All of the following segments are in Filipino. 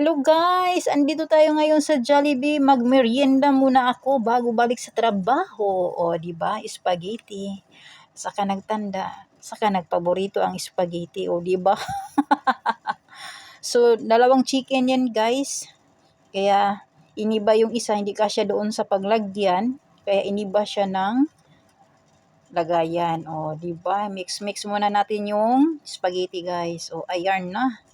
Hello guys! Andito tayo ngayon sa Jollibee. Magmerienda muna ako bago balik sa trabaho. O, di ba? Spaghetti. Saka nagtanda. Saka nagpaborito ang spaghetti. O, di ba? So, dalawang chicken yan guys. Kaya, iniba yung isa. Hindi kasya doon sa paglagyan. Kaya, iniba siya ng lagayan. O, di ba? Mix-mix muna natin yung spaghetti guys. O, ayan na.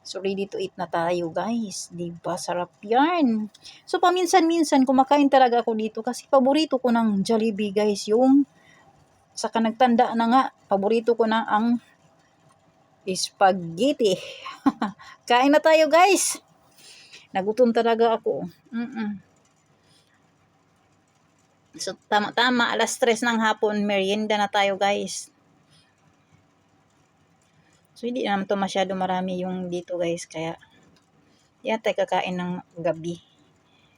So, ready to eat na tayo, guys. Diba? Sarap yan. So, paminsan-minsan, kumakain talaga ako dito kasi paborito ko ng Jollibee, guys. Yung, saka nagtanda na nga, paborito ko na ang spaghetti. Kain na tayo, guys. Nagutom talaga ako. So, tama-tama, alas 3 ng hapon, merienda na tayo, guys. So, hindi naman to masyado marami yung dito, guys. Kaya, yan tayo kakain ng gabi.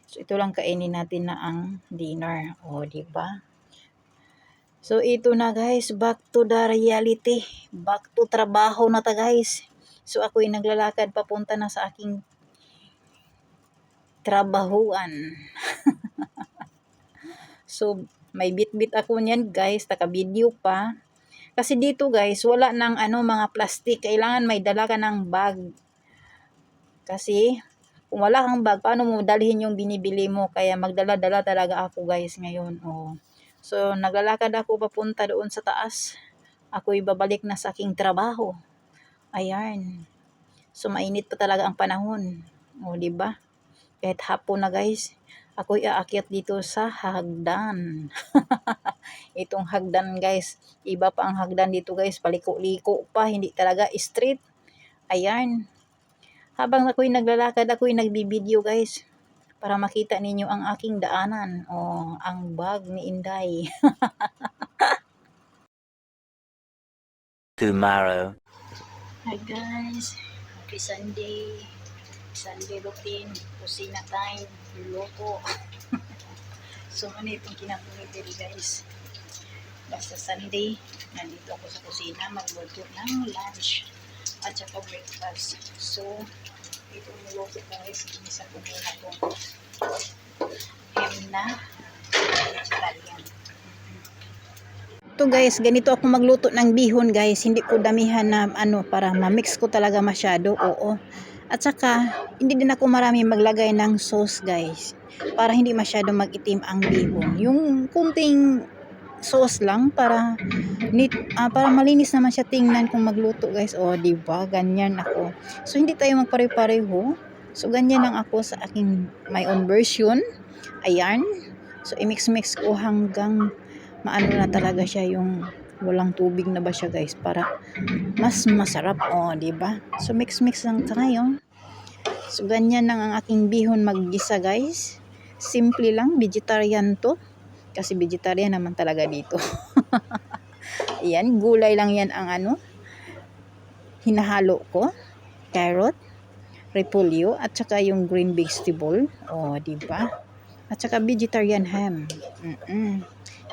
So, ito lang kainin natin na ang dinner. O, diba? So, ito na guys. Back to the reality. Back to trabaho na ta guys. So, ako'y naglalakad papunta na sa aking trabahuan. So, may bit-bit ako niyan guys. Taka-video pa. Kasi dito guys, wala ng mga plastic. Kailangan may dala ka ng bag. Kasi, kung wala kang bag, paano mo dalhin yung binibili mo? Kaya magdala-dala talaga ako guys ngayon. Oh. So, naglalakad ako papunta doon sa taas. Ako'y babalik na sa aking trabaho. Ayan. So, mainit pa talaga ang panahon. O, diba? Kahit hapon na guys, ako'y aakyat dito sa hagdan. Itong hagdan guys, iba pa ang hagdan dito guys. Paliko-liko pa, hindi talaga straight. Ayan. Habang ako'y naglalakad, ako'y nagbibideo guys. Para makita ninyo ang aking daanan. O, ang bag ni Inday. Tomorrow. Hi guys. Happy Sunday. Sunday routine. Kusina time. Luto. So, ano itong kinapumibili guys. Basta Sunday, nandito ako sa kusina. Magluto ng lunch. At saka breakfast. So, ito niluto ko guys. Ginisa ko muna itong ham na vegetarian. Ito guys, ganito ako magluto ng bihon guys. Hindi ko damihan na para ma-mix ko talaga masyado. Oo. At saka, hindi din ako marami maglagay ng sauce guys. Para hindi masyado mag-itim ang bihon. Yung kunting sauce lang para malinis naman siya tingnan kung magluto guys. O, diba? Ganyan ako. So, hindi tayo magpare-pareho. So, ganyan lang ako sa aking my own version. Ayan. So, i-mix-mix ko hanggang maano na talaga siya yung walang tubig na ba siya guys para mas masarap. O, diba? So, mix-mix lang tayo. So, ganyan lang ang aking bihon maggisa guys. Simple lang. Vegetarian to. Kasi vegetarian naman talaga dito. Ayan. Gulay lang yan ang hinahalo ko. Carrot, repolyo, at saka yung green vegetable. O, diba? At saka vegetarian ham.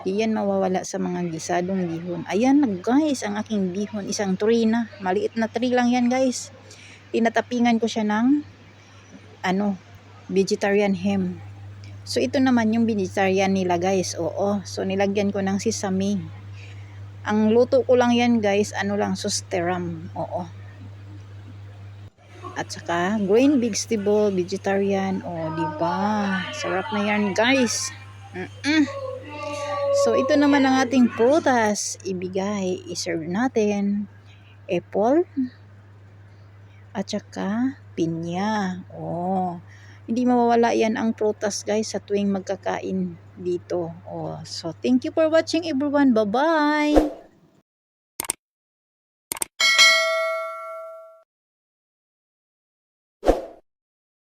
Iyan mawawala sa mga gisadong bihon. Ayan na guys, ang aking bihon. Isang tray na. Maliit na tray lang yan guys. Tinatapingan ko siya ng vegetarian ham. So ito naman yung vegetarian nila guys. Oo. So nilagyan ko ng sesame. Ang luto ko lang yan guys, susteram. Oo. At saka green vegetable, vegetarian. O, diba? Sarap na yan guys. So, ito naman ang ating prutas. I-serve natin. Apple. At saka, pinya. Oh. Hindi mawawala yan ang prutas guys sa tuwing magkakain dito. Oh. So, thank you for watching everyone. Bye-bye!